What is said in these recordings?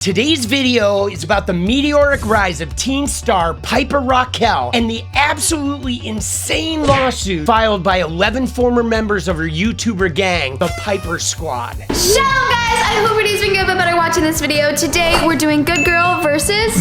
Today's video is about the meteoric rise of teen star Piper Rockelle and the absolutely insane lawsuit filed by 11 former members of her YouTuber gang, the Piper Squad. Shalom guys, I hope everybody's been good but better watching this video. Today we're doing good girl versus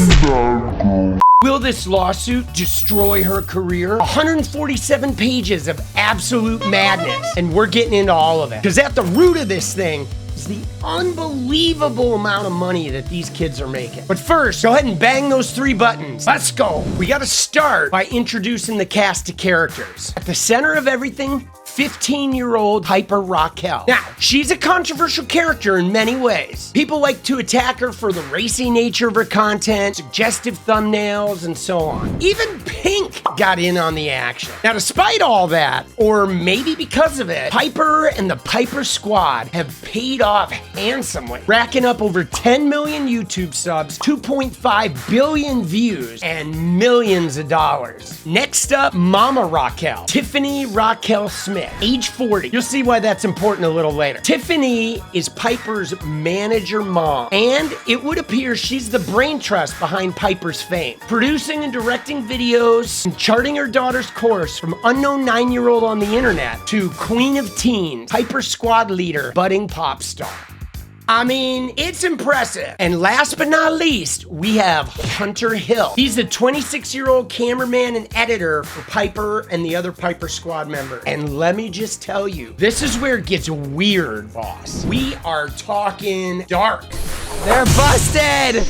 Will this lawsuit destroy her career? 147 pages of absolute madness, and we're getting into all of it. Because at the root of this thing is the unbelievable amount of money that these kids are making. But first, go ahead and bang those 3 buttons. Let's go. We gotta start by introducing the cast of characters. At the center of everything, 15-year-old Piper Rockelle. Now, she's a controversial character in many ways. People like to attack her for the racy nature of her content, suggestive thumbnails, and so on. Even Pink got in on the action. Now, despite all that, or maybe because of it, Piper and the Piper Squad have paid off handsomely, racking up over 10 million YouTube subs, 2.5 billion views, and millions of dollars. Next up, Mama Rockelle, Tiffany Rockelle Smith. Age 40. You'll see why that's important a little later. Tiffany is Piper's manager mom, and it would appear she's the brain trust behind Piper's fame. Producing and directing videos and charting her daughter's course from unknown 9-year-old on the internet to queen of teens, Piper Squad leader, budding pop star. I mean, it's impressive. And last but not least, we have Hunter Hill. He's the 26-year-old cameraman and editor for Piper and the other Piper Squad members. And let me just tell you, this is where it gets weird, boss. We are talking dark. They're busted.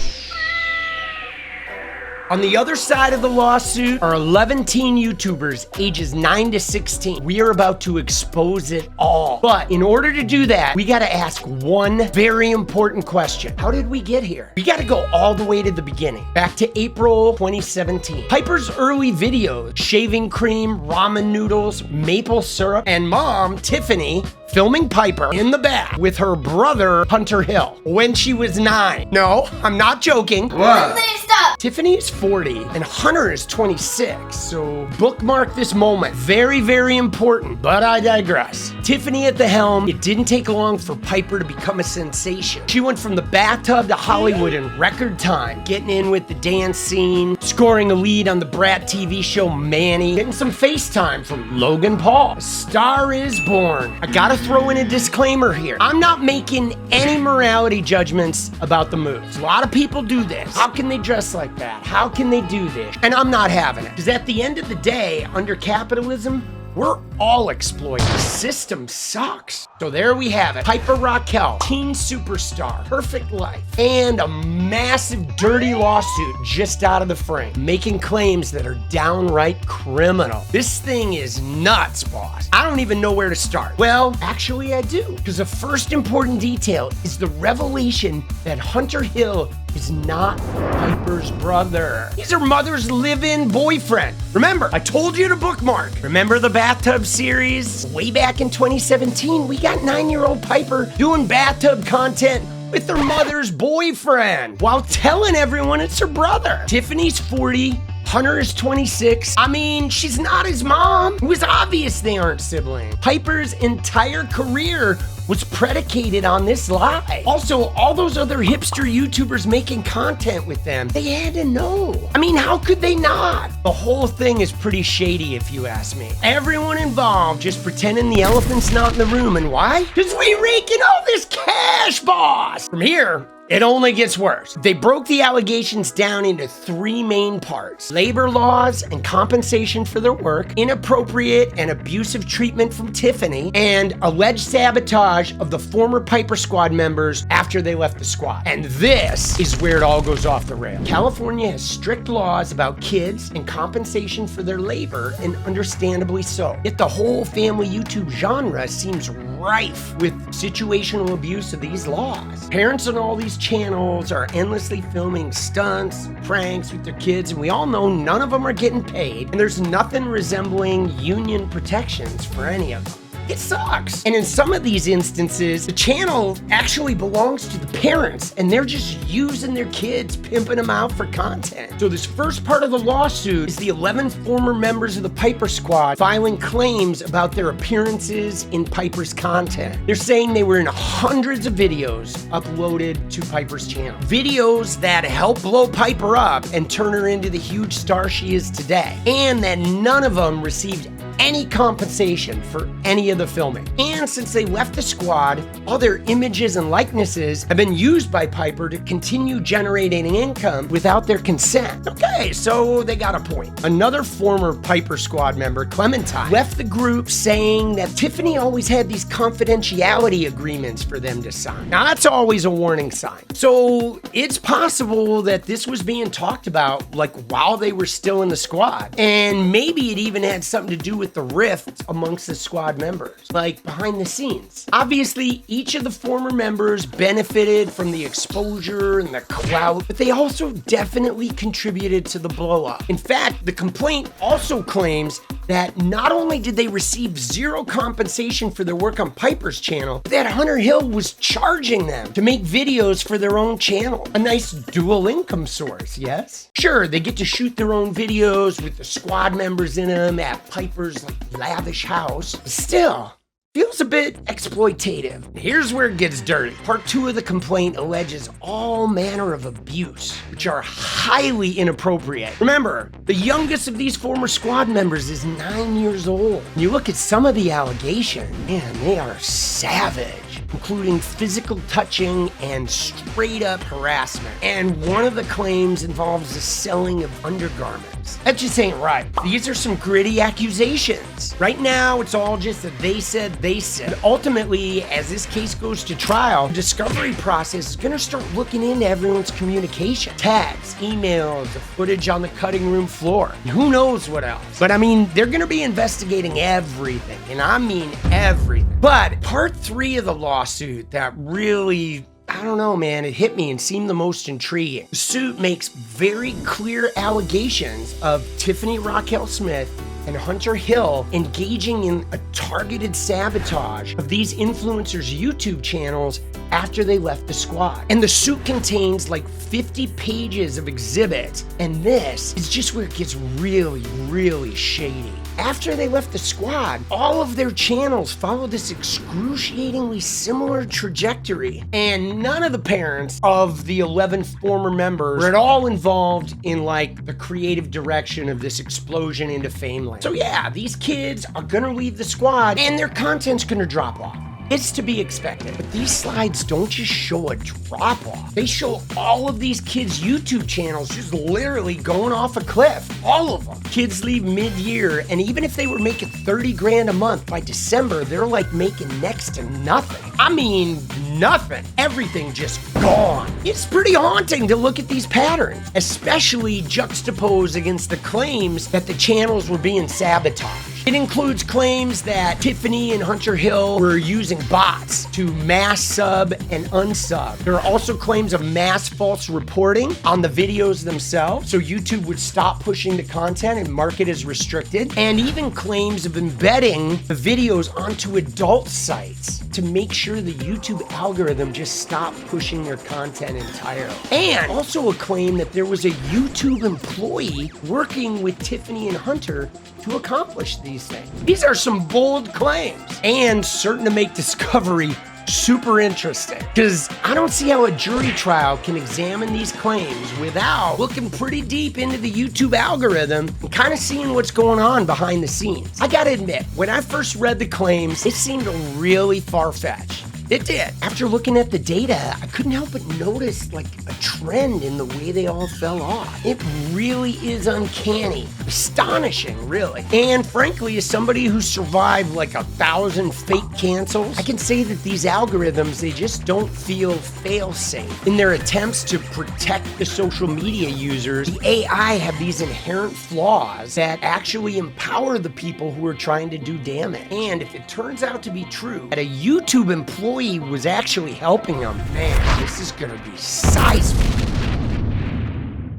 On the other side of the lawsuit are 11 teen YouTubers ages 9 to 16. We are about to expose it all. But in order to do that, we gotta ask one very important question. How did we get here? We gotta go all the way to the beginning, back to April 2017. Piper's early videos, shaving cream, ramen noodles, maple syrup, and mom, Tiffany, filming Piper in the back with her brother, Hunter Hill, when she was 9. No, I'm not joking. What? Stop. Tiffany is 40 and Hunter is 26, so bookmark this moment. Very, very important, but I digress. Tiffany at the helm. It didn't take long for Piper to become a sensation. She went from the bathtub to Hollywood in record time, getting in with the dance scene, scoring a lead on the Brat TV show Manny, getting some FaceTime from Logan Paul. A star is born. I gotta throw in a disclaimer here. I'm not making any morality judgments about the moves. A lot of people do this. How can they dress like that? How can they do this? And I'm not having it. Because at the end of the day, under capitalism, we're all exploited. The system sucks. So there we have it. Piper Rockelle, teen superstar, perfect life, and a massive dirty lawsuit just out of the frame, making claims that are downright criminal. This thing is nuts, boss. I don't even know where to start. Well, actually I do, because the first important detail is the revelation that Hunter Hill is not Piper's brother. He's her mother's live-in boyfriend. Remember, I told you to bookmark. Remember the bathtub series? Way back in 2017, we got 9-year-old Piper doing bathtub content with her mother's boyfriend while telling everyone it's her brother. Tiffany's 40. Hunter is 26. I mean, she's not his mom. It was obvious they aren't siblings. Piper's entire career was predicated on this lie. Also, all those other hipster YouTubers making content with them, they had to know. I mean, how could they not? The whole thing is pretty shady if you ask me. Everyone involved just pretending the elephant's not in the room. And why? Because we raking all this cash, boss. From here, it only gets worse. They broke the allegations down into 3 main parts: labor laws and compensation for their work, inappropriate and abusive treatment from Tiffany, and alleged sabotage of the former Piper Squad members after they left the squad. And this is where it all goes off the rails. California has strict laws about kids and compensation for their labor, and understandably so. Yet the whole family YouTube genre seems rife with situational abuse of these laws. Parents on all these channels are endlessly filming stunts, pranks with their kids, and we all know none of them are getting paid, and there's nothing resembling union protections for any of them. It sucks. And in some of these instances, the channel actually belongs to the parents and they're just using their kids, pimping them out for content. So this first part of the lawsuit is the 11 former members of the Piper Squad filing claims about their appearances in Piper's content. They're saying they were in hundreds of videos uploaded to Piper's channel. Videos that helped blow Piper up and turn her into the huge star she is today. And that none of them received any compensation for any of the filming. And since they left the squad, all their images and likenesses have been used by Piper to continue generating income without their consent. Okay, so they got a point. Another former Piper Squad member, Clementine, left the group saying that Tiffany always had these confidentiality agreements for them to sign. Now that's always a warning sign. So it's possible that this was being talked about like while they were still in the squad. And maybe it even had something to do with the rift amongst the squad members, like behind the scenes. Obviously, each of the former members benefited from the exposure and the clout, but they also definitely contributed to the blow up. In fact, the complaint also claims that not only did they receive zero compensation for their work on Piper's channel, but that Hunter Hill was charging them to make videos for their own channel. A nice dual income source, yes? Sure, they get to shoot their own videos with the squad members in them at Piper's lavish house. Still, feels a bit exploitative. Here's where it gets dirty. Part 2 of the complaint alleges all manner of abuse, which are highly inappropriate. Remember, the youngest of these former squad members is 9 years old. When you look at some of the allegations, man, they are savage, including physical touching and straight up harassment. And one of the claims involves the selling of undergarments. That just ain't right. These are some gritty accusations. Right now, it's all just a they said. But ultimately, as this case goes to trial, the discovery process is gonna start looking into everyone's communication. Tags, emails, the footage on the cutting room floor. And who knows what else. But I mean, they're gonna be investigating everything, and I mean everything. But part 3 of the lawsuit that really, I don't know, man, it hit me and seemed the most intriguing. The suit makes very clear allegations of Tiffany Rockelle Smith and Hunter Hill engaging in a targeted sabotage of these influencers' YouTube channels after they left the squad. And the suit contains like 50 pages of exhibits, and this is just where it gets really, really shady. After they left the squad, all of their channels followed this excruciatingly similar trajectory, and none of the parents of the 11 former members were at all involved in like the creative direction of this explosion into fame land. So yeah, these kids are gonna leave the squad and their content's gonna drop off. It's to be expected, but these slides don't just show a drop off. They show all of these kids' YouTube channels just literally going off a cliff. All of them. Kids leave mid-year, and even if they were making 30 grand a month, by December, they're like making next to nothing. I mean, nothing. Everything just gone. It's pretty haunting to look at these patterns, especially juxtaposed against the claims that the channels were being sabotaged. It includes claims that Tiffany and Hunter Hill were using bots to mass sub and unsub. There are also claims of mass false reporting on the videos themselves, so YouTube would stop pushing the content and mark it as restricted, and even claims of embedding the videos onto adult sites to make sure the YouTube algorithm just stopped pushing their content entirely. And also a claim that there was a YouTube employee working with Tiffany and Hunter to accomplish these things. These are some bold claims and certain to make discovery super interesting, because I don't see how a jury trial can examine these claims without looking pretty deep into the YouTube algorithm and kind of seeing what's going on behind the scenes. I gotta admit, when I first read the claims, it seemed really far-fetched. It did. After looking at the data, I couldn't help but notice like a trend in the way they all fell off. It really is uncanny. Astonishing, really. And frankly, as somebody who survived like 1,000 fake cancels, I can say that these algorithms, they just don't feel fail-safe. In their attempts to protect the social media users, the AI have these inherent flaws that actually empower the people who are trying to do damage. And if it turns out to be true that a YouTube employee was actually helping them, man, this is gonna be seismic.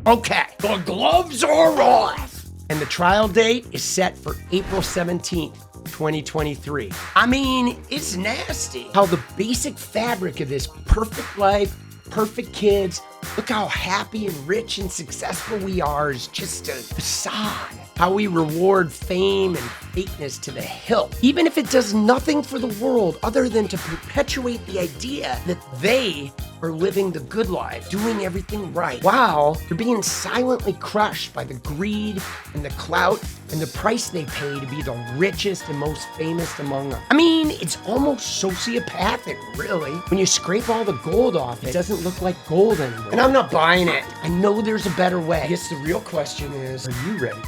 Okay, the gloves are off, and the trial date is set for April 17th. 2023. I mean, it's nasty how the basic fabric of this perfect life, perfect kids, look how happy and rich and successful we are is just a facade. How we reward fame and fakeness to the hilt, even if it does nothing for the world other than to perpetuate the idea that they are living the good life, doing everything right, while they're being silently crushed by the greed and the clout and the price they pay to be the richest and most famous among them. I mean, it's almost sociopathic, really. When you scrape all the gold off, it doesn't look like gold anymore. And I'm not buying it. I know there's a better way. I guess the real question is, are you ready?